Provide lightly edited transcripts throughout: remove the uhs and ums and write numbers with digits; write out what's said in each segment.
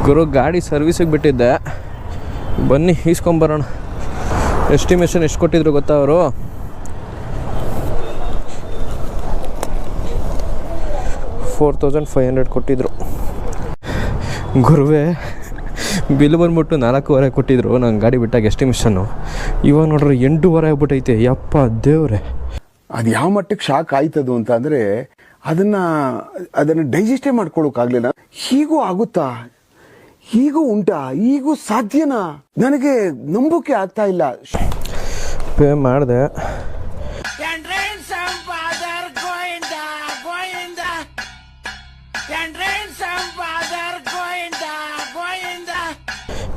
ಗುರು ಗಾಡಿ ಸರ್ವಿಸಿಗೆ ಬಿಟ್ಟಿದ್ದೆ, ಬನ್ನಿ ಈಸ್ಕೊಂಬರೋಣ. ಎಸ್ಟಿಮೇಷನ್ ಎಷ್ಟು ಕೊಟ್ಟಿದ್ರು ಗೊತ್ತಾ ಅವರು? 4500 ಕೊಟ್ಟಿದ್ರು. ಗುರುವೇ ಬಿಲ್ ಬಂದ್ಬಿಟ್ಟು 4,500 ಕೊಟ್ಟಿದ್ರು ನಂಗೆ ಗಾಡಿ ಬಿಟ್ಟಾಗ ಎಸ್ಟಿಮೇಷನ್ನು. ಇವಾಗ ನೋಡ್ರಿ 8,500 ಆಗ್ಬಿಟ್ಟೈತೆ. ಯಪ್ಪ ದೇವ್ರೆ, ಅದು ಯಾವ ಮಟ್ಟಕ್ಕೆ ಶಾಕ್ ಆಯ್ತದು ಅಂತ ಅಂದರೆ ಅದನ್ನು ಡೈಜೆಸ್ಟೇ ಮಾಡ್ಕೊಳ್ಳೋಕ್ಕಾಗಲಿಲ್ಲ. ಹೀಗೂ ಆಗುತ್ತಾ? ಹೀಗೂ ಉಂಟಾ? ಹೀಗೂ ಸಾಧ್ಯನಾ? ನನಗೆ ನಂಬೋಕೆ ಆಗ್ತಾ ಇಲ್ಲ. ಪೇ ಮಾಡಿದೆ.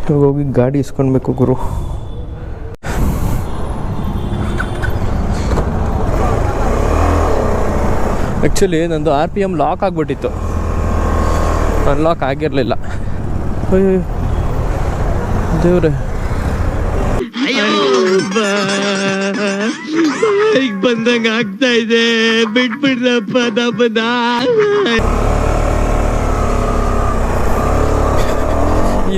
ಇವಾಗ ಹೋಗಿ ಗಾಡಿ ಇಸ್ಕೊಳ್ಬೇಕು ಗುರು. ಆ್ಯಕ್ಚುಲಿ ನಂದು RPM ಲಾಕ್ ಆಗಿಬಿಟ್ಟಿತ್ತು, ಅನ್ಲಾಕ್ ಆಗಿರಲಿಲ್ಲ. ಅಯ್ಯೋ ದೇವ್ರೆ, ಬಂದಂಗ ಆಗ್ತಾ ಇದೆ, ಬಿಟ್ಬಿಡ್ರಪ್ಪ ನಮ್ಮನ್ನ.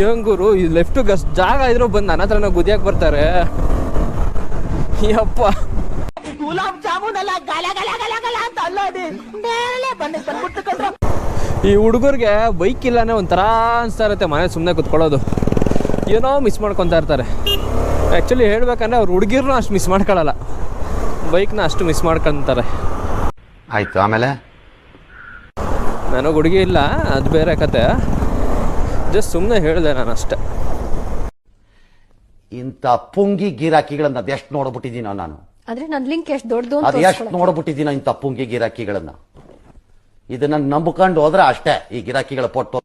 ಏನ್ ಗುರು, ಈ ಲೆಫ್ಟ್ ಜಾಗ ಇದ್ರು ಬಂದು ನನ್ನ ಹತ್ರನ ಗುದಿಯಾಕೆ ಬರ್ತಾರೆ. ಯಪ್ಪ, ಗುಲಾಬ್ ಜಾಮೂನ್ ಎಲ್ಲ ಗಲ ಗಲ ಗಲ ಗಲ ಅಂತ ಅಲ್ಲೋಡಿ ಬಂದ್ಬಿಟ್ಟು ಈ ಹುಡುಗರಿಗೆ ಬೈಕ್ ಇಲ್ಲಾನೆ ಒಂಥರ ಅನಿಸ್ತಾ ಇರುತ್ತೆ. ಮನೆ ಸುಮ್ಮನೆ ಕುತ್ಕೊಳ್ಳೋದು ಏನೋ ಮಿಸ್ ಮಾಡ್ಕೊತಾ ಇರ್ತಾರೆ. ಆ್ಯಕ್ಚುಲಿ ಹೇಳ್ಬೇಕಂದ್ರೆ ಅವ್ರು ಹುಡುಗಿರ್ನೂ ಅಷ್ಟು ಮಿಸ್ ಮಾಡ್ಕೊಳ್ಳಲ್ಲ, ಬೈಕ್ನ ಅಷ್ಟು ಮಿಸ್ ಮಾಡ್ಕೊತಾರೆ. ಆಯಿತು, ಆಮೇಲೆ ನನಗೆ ಹುಡುಗಿ ಇಲ್ಲ, ಅದು ಬೇರೆ ಕತೆ. ಜಸ್ಟ್ ಸುಮ್ಮನೆ ಹೇಳಿದೆ ನಾನು ಅಷ್ಟೇ. ಇಂಥ ಪುಂಗಿ ಗಿರಾಕಿಗಳನ್ನ ಅದೆಷ್ಟು ನೋಡ್ಬಿಟ್ಟಿದ್ದೀನೋ ನಾನು. ಆದ್ರೆ ನನ್ನ ಲಿಂಕ್ ಎಷ್ಟು ದೊಡ್ಡದು ಅದು ಎಷ್ಟು ನೋಡ್ಬಿಟ್ಟಿದ್ದೀನೋ ಇಂಥ ಪುಂಗಿ ಗಿರಾಕಿಗಳನ್ನ. ಇದನ್ನ ನಂಬ್ಕೊಂಡು ಹೋದ್ರೆ ಅಷ್ಟೇ ಈ ಗಿರಾಕಿಗಳ ಪೊಟ್ಟು.